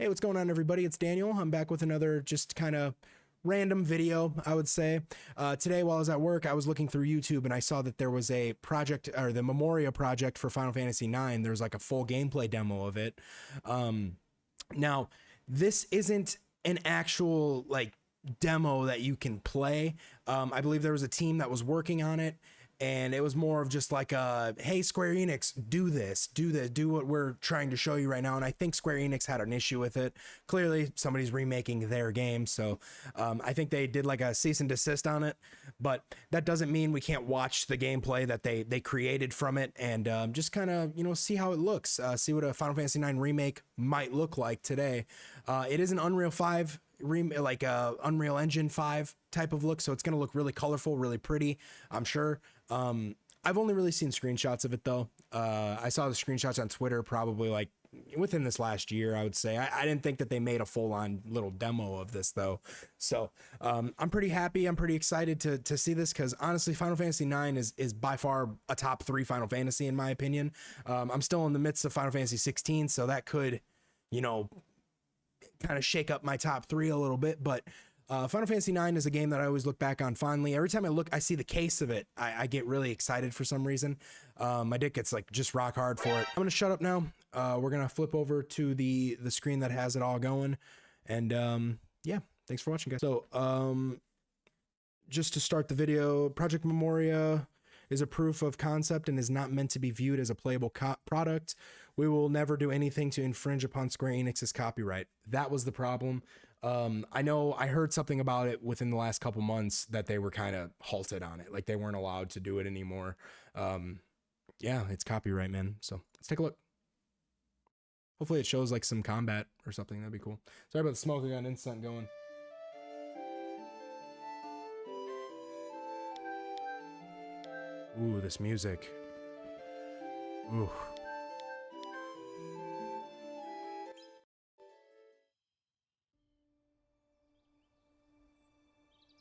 Hey, what's going on, everybody? It's Daniel. I'm back with another just kind of random video, I would say. Today, while I was at work, I was looking through YouTube and I saw that there was a project, or the Memoria project for Final Fantasy IX. There's like a full gameplay demo of it. Now, this isn't an actual like demo that you can play. I believe there was a team that was working on it, and it was more of just like a, hey, Square Enix, do this, do what we're trying to show you right now. And I think Square Enix had an issue with it. Clearly somebody's remaking their game, so I think they did like a cease and desist on it, but that doesn't mean we can't watch the gameplay that they created from it, and just kind of, you know, see how it looks, see what a Final Fantasy IX remake might look like today. It is an Unreal 5 like Unreal Engine 5 type of look, so it's gonna look really colorful, really pretty, I'm sure. I've only really seen screenshots of it though. I saw the screenshots on Twitter probably like within this last year, I would say. I didn't think that they made a full-on little demo of this though, so I'm pretty happy, I'm pretty excited to see this, because honestly Final Fantasy IX is by far a top 3 Final Fantasy in my opinion. I'm still in the midst of Final Fantasy 16, so that could, you know, kind of shake up my top 3 a little bit, but Final Fantasy IX is a game that I always look back on fondly. Every time I see the case of it, I get really excited for some reason. My dick gets like just rock hard for it. I'm gonna shut up now. We're gonna flip over to the screen that has it all going, and yeah, thanks for watching, guys. So just to start the video, Project Memoria is a proof of concept and is not meant to be viewed as a playable product. We will never do anything to infringe upon Square Enix's copyright. That was the problem. I know I heard something about it within the last couple months that they were kind of halted on it. Like they weren't allowed to do it anymore. Yeah, it's copyright, man. So let's take a look. Hopefully it shows like some combat or something. That'd be cool. Sorry about the smoke. I got an instant going. Ooh, this music. Ooh.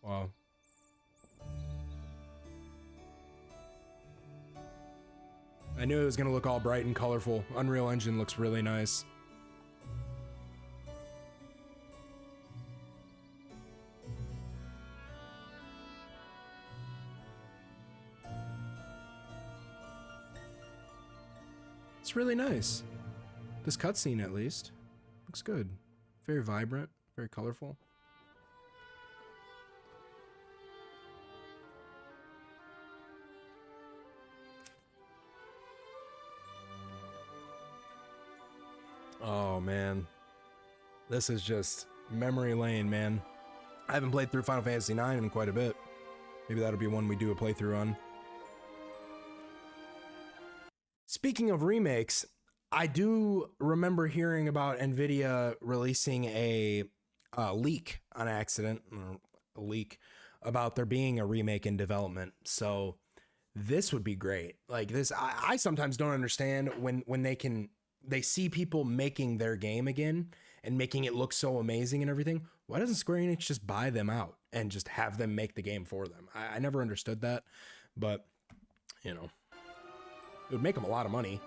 Wow. I knew it was gonna look all bright and colorful. Unreal Engine looks really nice. It's really nice. This cutscene, at least, looks good. Very vibrant, very colorful. Oh man, this is just memory lane, man. I haven't played through Final Fantasy IX in quite a bit. Maybe that'll be one we do a playthrough on. Speaking of remakes, I do remember hearing about Nvidia releasing a leak on accident, or a leak, about there being a remake in development. So this would be great. Like this, I sometimes don't understand when they see people making their game again and making it look so amazing and everything. Why doesn't Square Enix just buy them out and just have them make the game for them? I never understood that, but you know, it would make them a lot of money.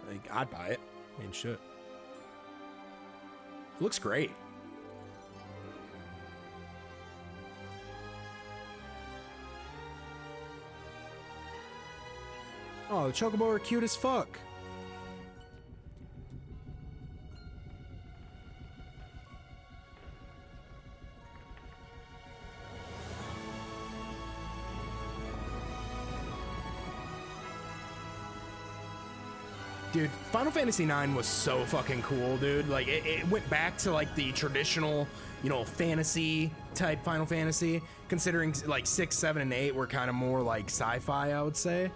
Like, I'd buy it. I mean, shit. It looks great. Oh, the Chocobo are cute as fuck. Dude, Final Fantasy IX was so fucking cool, dude. Like, it went back to, like, the traditional, you know, fantasy type Final Fantasy, considering, like, 6, 7, and 8 were kind of more, like, sci-fi, I would say.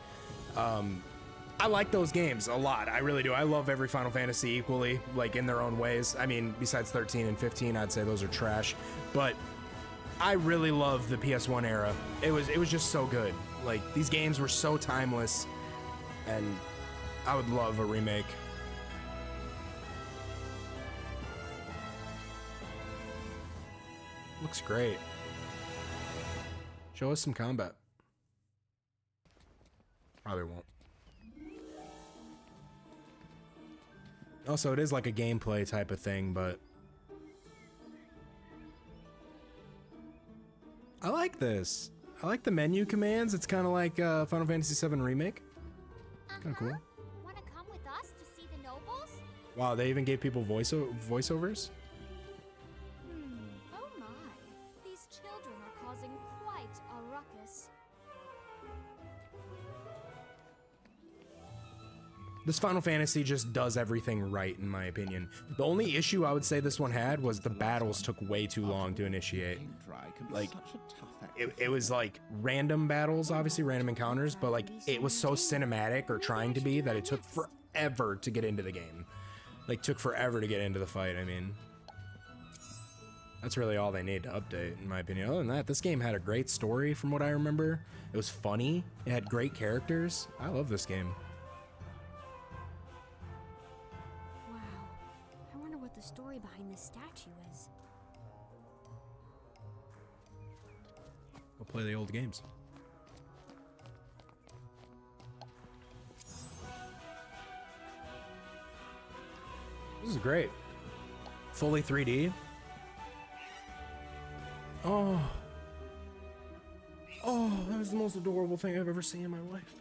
I like those games a lot. I really do. I love every Final Fantasy equally, like, in their own ways. I mean, besides 13 and 15, I'd say those are trash. But I really love the PS1 era. It was just so good. Like, these games were so timeless, and I would love a remake. Looks great. Show us some combat. Probably won't. Also, it is like a gameplay type of thing, but I like this. I like the menu commands. It's kind of like Final Fantasy VII Remake. Kind of cool. Wanna come with us to see the nobles? Wow, they even gave people voiceovers? Oh my. These children are causing quite a ruckus. This Final Fantasy just does everything right, in my opinion. The only issue I would say this one had was the battles took way too long to initiate. Like, it was like random battles, obviously random encounters, but like it was so cinematic, or trying to be, that it took forever to get into the game. Like, took forever to get into the fight. I mean, that's really all they need to update, in my opinion. Other than that, this game had a great story from what I remember. It was funny. It had great characters. I love this game. Wow. I wonder what the story behind this statue is. We'll play the old games. This is great. Fully 3D. Oh. Oh, that was the most adorable thing I've ever seen in my life.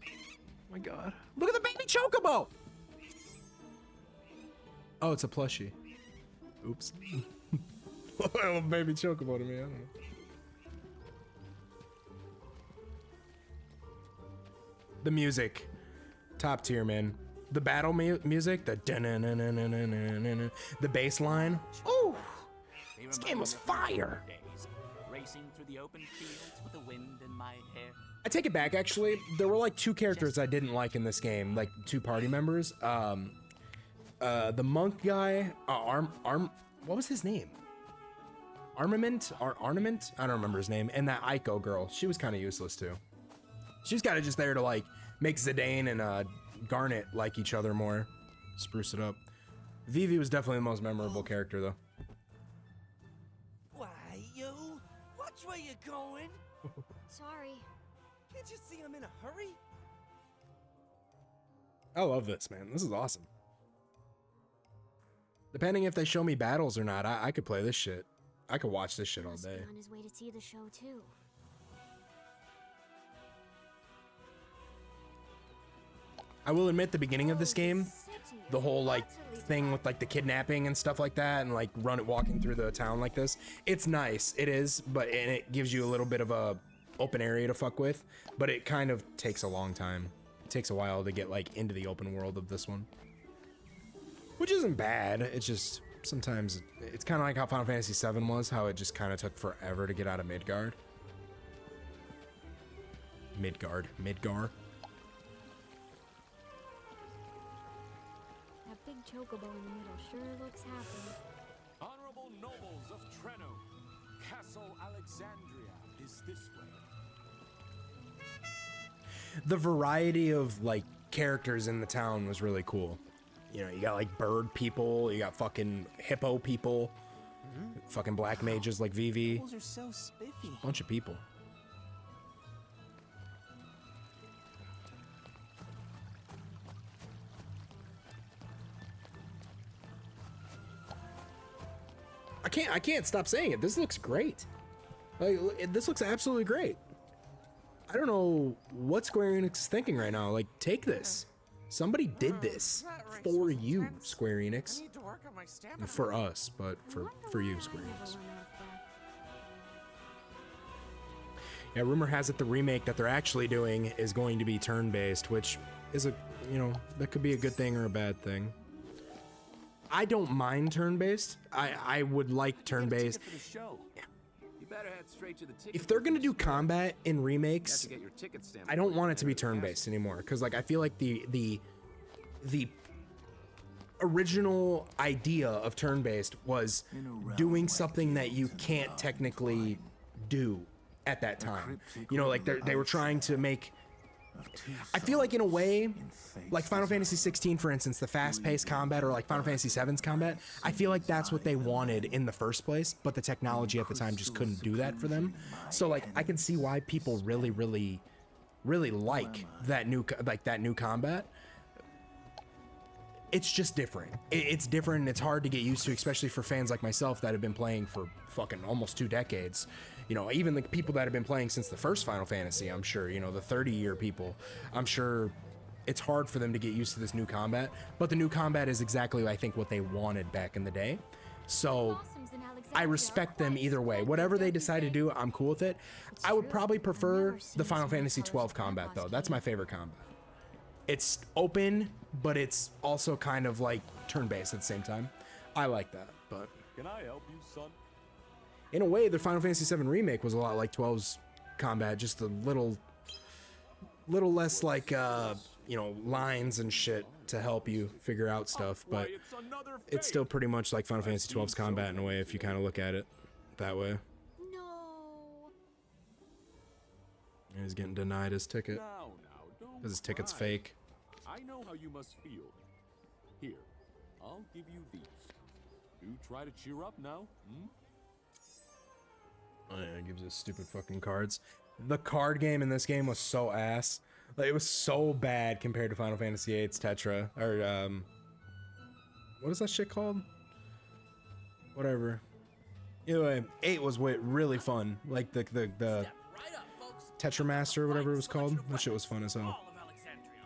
Oh my god. Look at the baby chocobo! Oh, it's a plushie. Oops. I love baby chocobo to me, I don't know. The music, top tier, man. The battle music, the bass line. Oh, this game was fire. Racing through the open fields with the wind in my hair. I take it back, actually. There were like two characters I didn't like in this game, like two party members. The monk guy, what was his name? Armament? Ornament? I don't remember his name. And that Aiko girl, she was kind of useless too. She was kind of just there to like make Zidane and Garnet like each other more, spruce it up. Vivi was definitely the most memorable character though. Why, you? Watch where you're going. Sorry. Can't you see I'm in a hurry? I love this, man. This is awesome. Depending if they show me battles or not, I could play this shit. I could watch this shit all Must day. be on his way to see the show too. I will admit, the beginning of this game, the whole like thing with like the kidnapping and stuff like that, and like walking through the town like this, it's nice. It is, but and it gives you a little bit of a open area to fuck with, but it kind of takes a long time. It takes a while to get like into the open world of this one, which isn't bad. It's just sometimes it's kind of like how Final Fantasy VII was, how it just kind of took forever to get out of Midgard. Midgar. That big chocobo in the middle sure looks happy. Honorable nobles of Treno, Castle Alexandria is this way. The variety of like characters in the town was really cool. You know, you got like bird people, you got fucking hippo people, fucking black mages like Vivi. Those are so spiffy. Bunch of people. I can't stop saying it. This looks great. Like, this looks absolutely great. I don't know what Square Enix is thinking right now. Like, take this. Somebody did this for you, Square Enix. I need to work on my stamina. For us, but for you, Square Enix. Yeah, rumor has it the remake that they're actually doing is going to be turn-based, which is that could be a good thing or a bad thing. I don't mind turn-based. I would like turn-based. If they're gonna do combat in remakes, I don't want it to be turn-based anymore, because like I feel like the original idea of turn-based was doing something that you can't technically do at that time. You know, like they were trying to make. I feel like in a way, like Final Fantasy 16, for instance, the fast-paced combat, or like Final Fantasy 7's combat, I feel like that's what they wanted in the first place, but the technology at the time just couldn't do that for them. So like I can see why people really like that new combat. it's just different. It's different and it's hard to get used to, especially for fans like myself that have been playing for fucking almost 2 decades. You know, even the people that have been playing since the first Final Fantasy, I'm sure, you know, the 30-year people, I'm sure it's hard for them to get used to this new combat, but the new combat is exactly, I think, what they wanted back in the day. So I respect them either way. Whatever they decide to do, I'm cool with it. I would probably prefer the Final Fantasy 12 combat, though. That's my favorite combat. It's open, but it's also kind of like turn-based at the same time. I like that, but Can I help you, son? in a way, the Final Fantasy 7 remake was a lot like 12's combat, just a little less like, you know, lines and shit to help you figure out stuff, but Why, it's another it's fate. still pretty much like Final Fantasy 12's combat in a way if you kind of look at it that way. No. And he's getting denied his ticket Now, don't because his ticket's cry. fake. I know how you must feel. Here, I'll give you these. Do try to cheer up now, hmm? Oh yeah, it gives us stupid fucking cards. The card game in this game was so ass. Like, it was so bad compared to Final Fantasy VIII's Tetra, or what is that shit called? Whatever. Either way, 8 was really fun. Like the Tetra Master, or whatever it was called. That shit was fun as hell.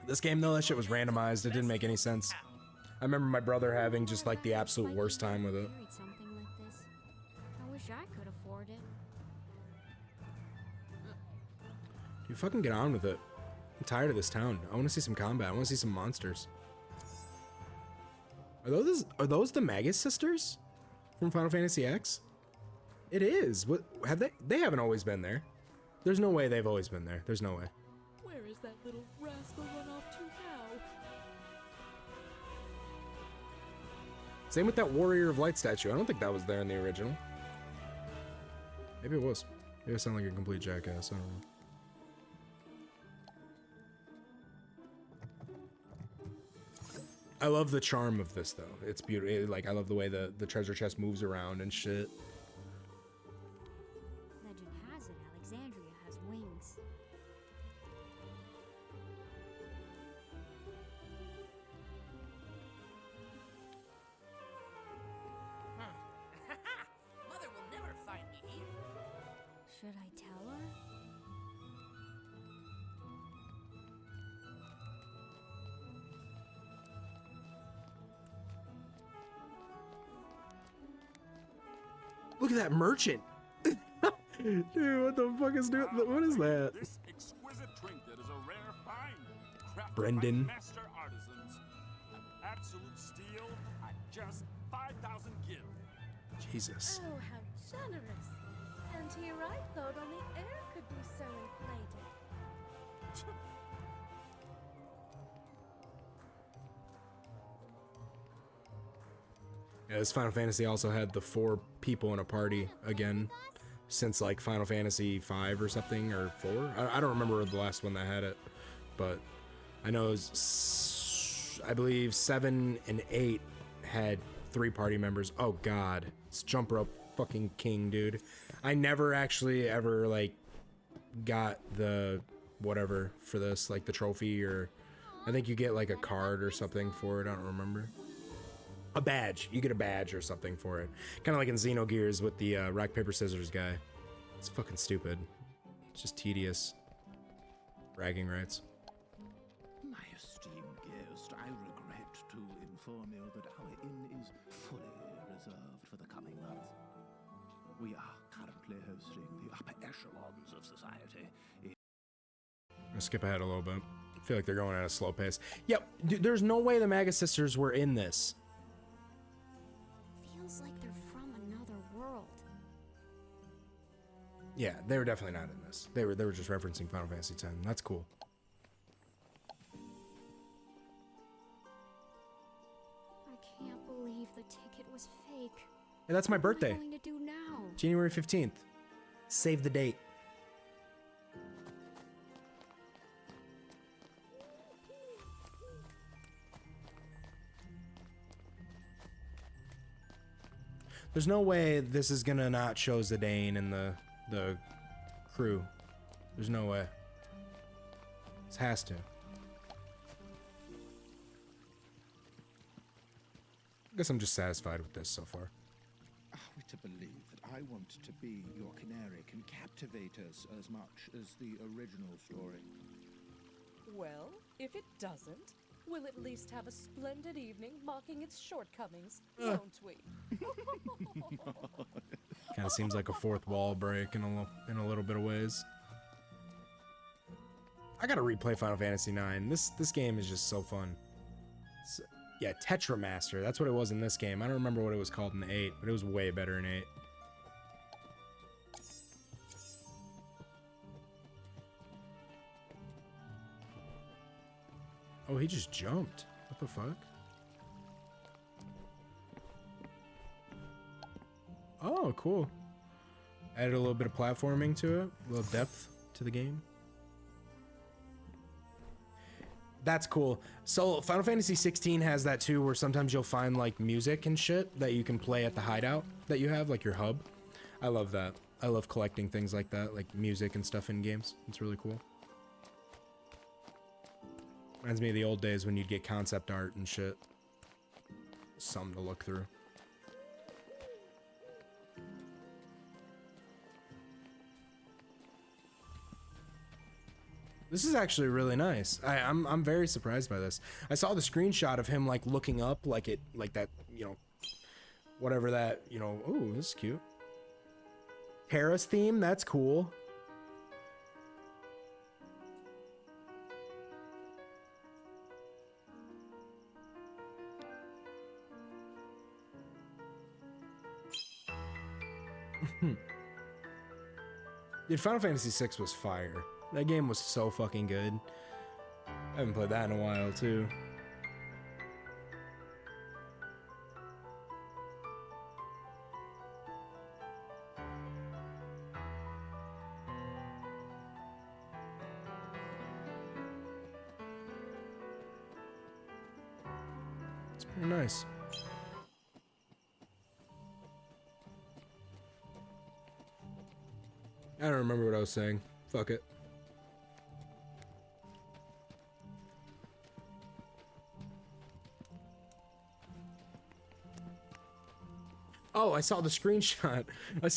This game though, that shit was randomized. It didn't make any sense. I remember my brother having just like the absolute worst time with it. Married something like this. I wish I could afford it. You fucking get on with it. I'm tired of this town. I want to see some combat. I want to see some monsters. Are those the Magus sisters from Final Fantasy X? It is. What have they? They haven't always been there. There's no way they've always been there. There's no way. Where is that little rascal run off to now? Same with that Warrior of Light statue. I don't think that was there in the original. Maybe it was. Maybe I sound like a complete jackass. I don't know. I love the charm of this though. It's beautiful. Like, I love the way the treasure chest moves around and shit. Legend has it Alexandria has wings. Mother will never find me here. Should I tell her? Look at that merchant. Dude, what the fuck is doing? What is that? This exquisite trinket is a rare find. Crafted Brendan. by master artisans. An absolute steal at just 5,000 gil. Jesus. Oh, how generous. And here I thought only air could be so inflated. Yeah, this Final Fantasy also had the 4 people in a party again, since like Final Fantasy 5 or something, or 4. I don't remember the last one that had it, but I know it was, I believe 7 and 8 had 3 party members. Oh god, it's Jump Rope fucking king, dude. I never actually ever like got the whatever for this, like the trophy, or I think you get like a card or something for it. I don't remember. A badge. You get a badge or something for it. Kind of like in Xenogears with the rock, paper, scissors guy. It's fucking stupid. It's just tedious. Bragging rights. My esteemed guest, I regret to inform you that our inn is fully reserved for the coming month. We are currently hosting the upper echelons of society. I'm gonna skip ahead a little bit. I feel like they're going at a slow pace. Yep, dude, there's no way the Magus sisters were in this. Feels like they're from another world. Yeah, they were definitely not in this. They were just referencing Final Fantasy X. That's cool. I can't believe the ticket was fake. Hey, that's my birthday. What am I going to do now? January 15th. Save the date. There's no way this is gonna not show Zidane and the crew. There's no way. This has to. guess I'm just satisfied with this so far. Are we to believe that I want to be your canary can captivate us as much as the original story? Well, if it doesn't, we'll at least have a splendid evening mocking its shortcomings, won't we? Kind of seems like a fourth wall break in a little bit of ways. I gotta replay Final Fantasy IX. This game is just so fun. Yeah, Tetramaster. That's what it was in this game. I don't remember what it was called in 8, but it was way better in 8. Oh, he just jumped. What the fuck? Oh, cool. Added a little bit of platforming to it. A little depth to the game. That's cool. So Final Fantasy 16 has that too, where sometimes you'll find like music and shit that you can play at the hideout that you have, like your hub. I love that. I love collecting things like that, like music and stuff in games. It's really cool. Reminds me of the old days when you'd get concept art and shit. Something to look through. This is actually really nice. I'm very surprised by this. I saw the screenshot of him like looking up like that, you know, whatever that, you know. Ooh, this is cute. Paris theme, that's cool. Dude, Final Fantasy VI was fire. That game was so fucking good. I haven't played that in a while, too. It's pretty nice. I don't remember what I was saying. Fuck it. Oh, I saw the screenshot. I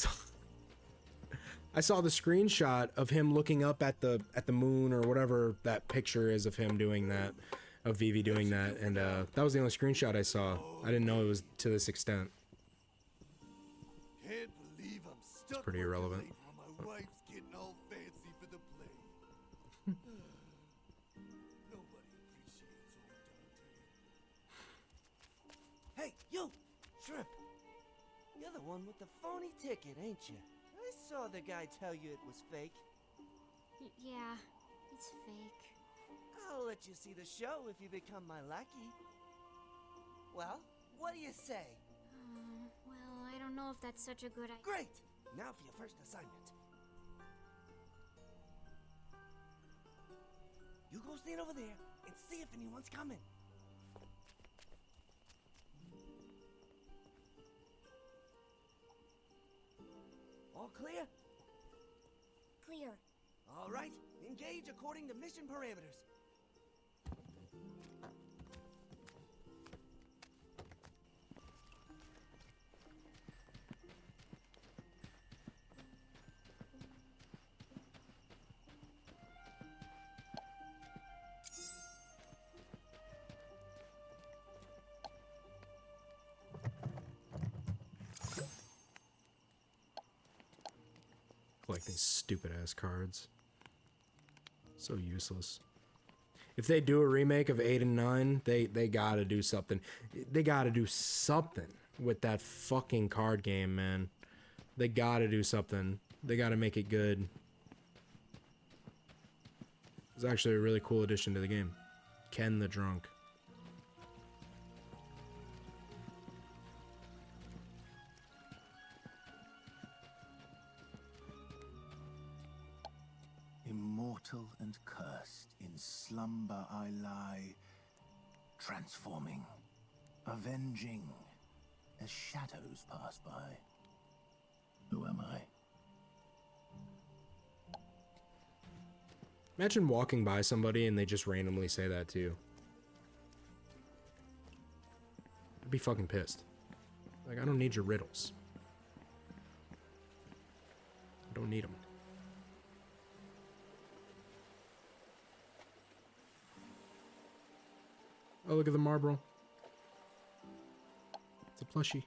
saw the screenshot of him looking up at the moon or whatever that picture is of him doing that, of Vivi doing that, and that was the only screenshot I saw. I didn't know it was to this extent. Can't believe I'm stuck. It's pretty irrelevant. While my wife's getting all fancy for the play. Nobody appreciates old Dante. Hey, you! Shrimp! You're the one with the phony ticket, ain't you? I saw the guy tell you it was fake. Yeah, it's fake. I'll let you see the show if you become my lackey. Well, what do you say? Well, I don't know if that's such a good idea. Great! Now for your first assignment. You go stand over there and see if anyone's coming. All clear? Clear. All right, engage according to mission parameters. Collecting stupid ass cards. So useless. If they do a remake of 8 and 9, they gotta do something. They gotta do something with that fucking card game, man. They gotta do something. They gotta make it good. It's actually a really cool addition to the game. Ken the Drunk. Immortal and cursed, in slumber I lie, transforming, avenging, as shadows pass by. Who am I? Imagine walking by somebody and they just randomly say that to you. be fucking pissed. Like, I don't need your riddles. I don't need them. Oh, look at the marble. It's a plushie.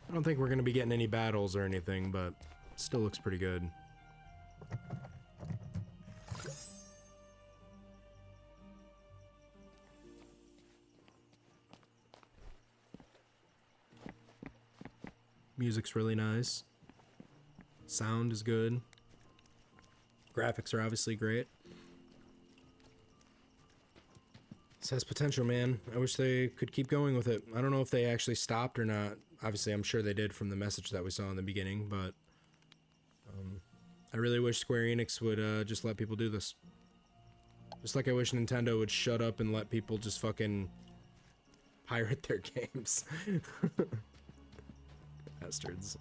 I don't think we're going to be getting any battles or anything, but it still looks pretty good. Music's really nice. Sound is good. Graphics are obviously great. This has potential, man. I wish they could keep going with it. I don't know if they actually stopped or not. Obviously, I'm sure they did from the message that we saw in the beginning, but I really wish Square Enix would just let people do this. Just like I wish Nintendo would shut up and let people just fucking pirate their games. Bastards.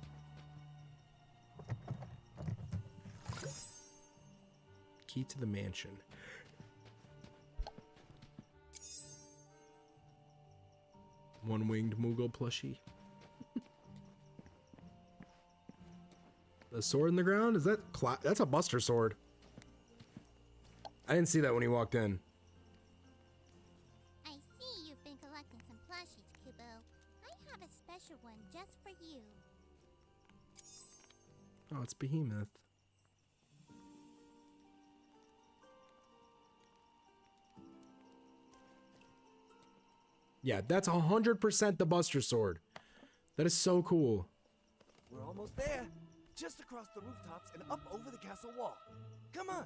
Key to the mansion. One-winged Moogle plushie. The sword in the ground? Is that that's a Buster sword. I didn't see that when he walked in. I see you've been collecting some plushies, Kubo. I have a special one just for you. Oh, it's Behemoth. Yeah, that's 100% the Buster sword. That is so cool. We're almost there. Just across the rooftops and up over the castle wall. Come on.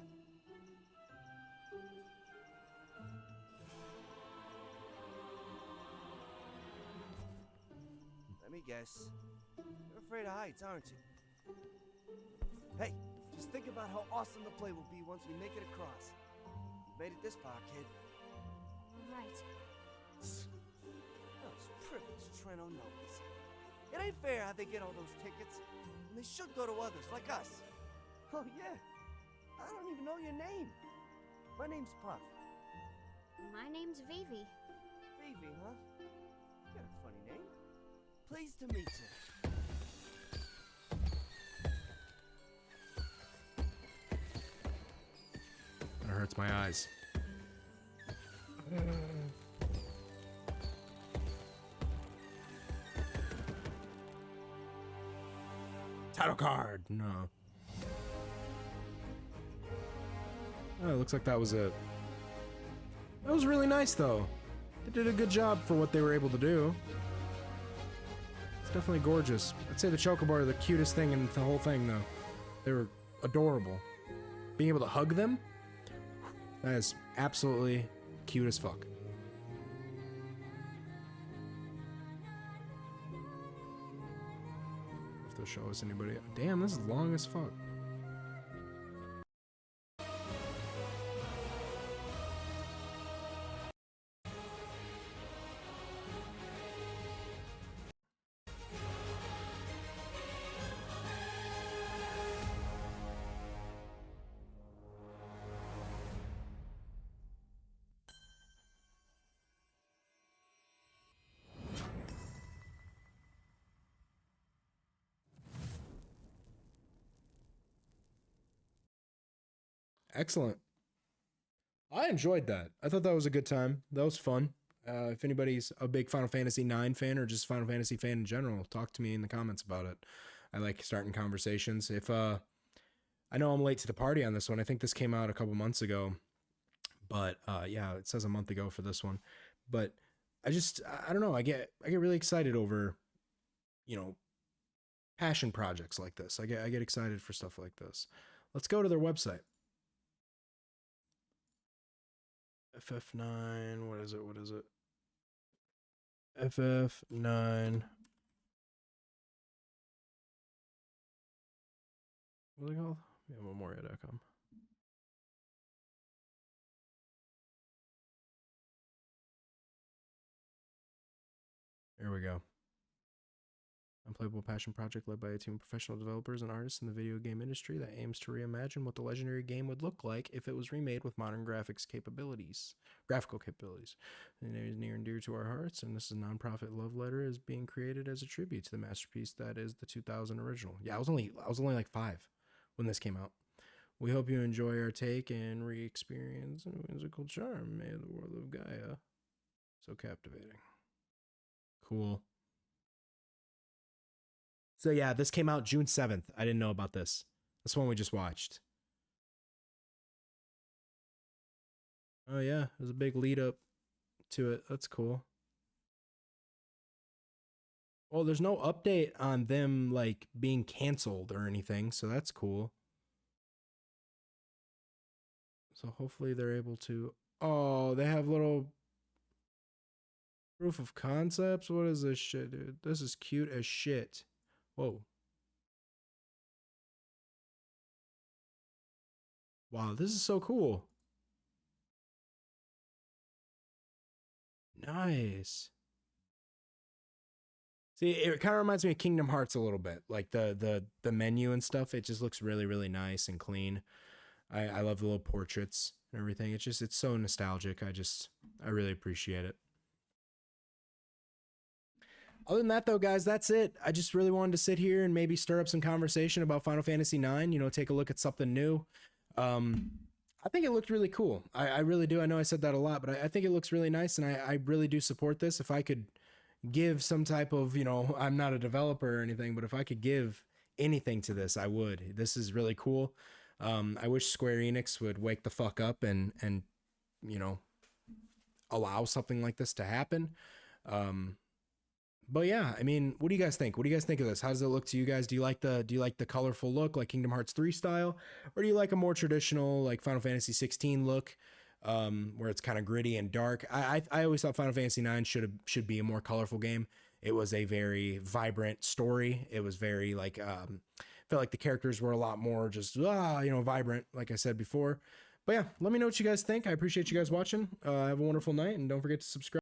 Let me guess. You're afraid of heights, aren't you? Hey, just think about how awesome the play will be once we make it across. You made it this far, kid. Right. Those privileged Treno nobles. It ain't fair how they get all those tickets. And they should go to others like us. Oh yeah. I don't even know your name. My name's Puff. My name's Vivi. Vivi, huh? You got a funny name. Pleased to meet you. That hurts my eyes. Title card. No. Oh, it looks like that was it. That was really nice, though. They did a good job for what they were able to do. It's definitely gorgeous. I'd say the Chocobo are the cutest thing in the whole thing, though. They were adorable. Being able to hug them, that is absolutely cute as fuck. If they'll show us anybody. Damn, this is long as fuck. Excellent. I enjoyed that. I thought that was a good time. That was fun. If anybody's a big Final Fantasy IX fan or just Final Fantasy fan in general, talk to me in the comments about it. I like starting conversations. If I know I'm late to the party on this one. I think this came out a couple months ago. But yeah, it says a month ago for this one. But I don't know. I get really excited over, passion projects like this. I get excited for stuff like this. Let's go to their website. FF9, what is it? FF9. What are they called? Yeah, Memoria.com. There we go. Unplayable passion project led by a team of professional developers and artists in the video game industry that aims to reimagine what the legendary game would look like if it was remade with modern graphical capabilities. And it is near and dear to our hearts, and this is a nonprofit love letter is being created as a tribute to the masterpiece that is the 2000 original. Yeah, I was only like 5 when this came out. We hope you enjoy our take and re-experience a whimsical charm made of the world of Gaia. So captivating. Cool. So yeah, this came out June 7th. I didn't know about this. That's one we just watched. Oh yeah, there's a big lead up to it. That's cool. Well, there's no update on them like being canceled or anything, so that's cool. So hopefully they're able to. Oh, they have little proof of concepts. What is this shit, dude? This is cute as shit. Whoa. Wow, this is so cool. Nice. See, it kind of reminds me of Kingdom Hearts a little bit. Like the menu and stuff, it just looks really, really nice and clean. I love the little portraits and everything. It's so nostalgic. I really appreciate it. Other than that, though, guys, that's it. I just really wanted to sit here and maybe stir up some conversation about Final Fantasy IX, you know, take a look at something new. I think it looked really cool. I really do. I know I said that a lot, but I think it looks really nice, and I really do support this. If I could give some type of, you know, I'm not a developer or anything, but if I could give anything to this, I would. This is really cool. I wish Square Enix would wake the fuck up and you know, allow something like this to happen. But yeah, I mean, what do you guys think? What do you guys think of this? How does it look to you guys? Do you like the colorful look like Kingdom Hearts 3 style, or do you like a more traditional like Final Fantasy 16 look, where it's kind of gritty and dark? I always thought Final Fantasy 9 should be a more colorful game. It was a very vibrant story. It was very like felt like the characters were a lot more just you know, vibrant, like I said before. But yeah, let me know what you guys think. I appreciate you guys watching. Have a wonderful night, and don't forget to subscribe.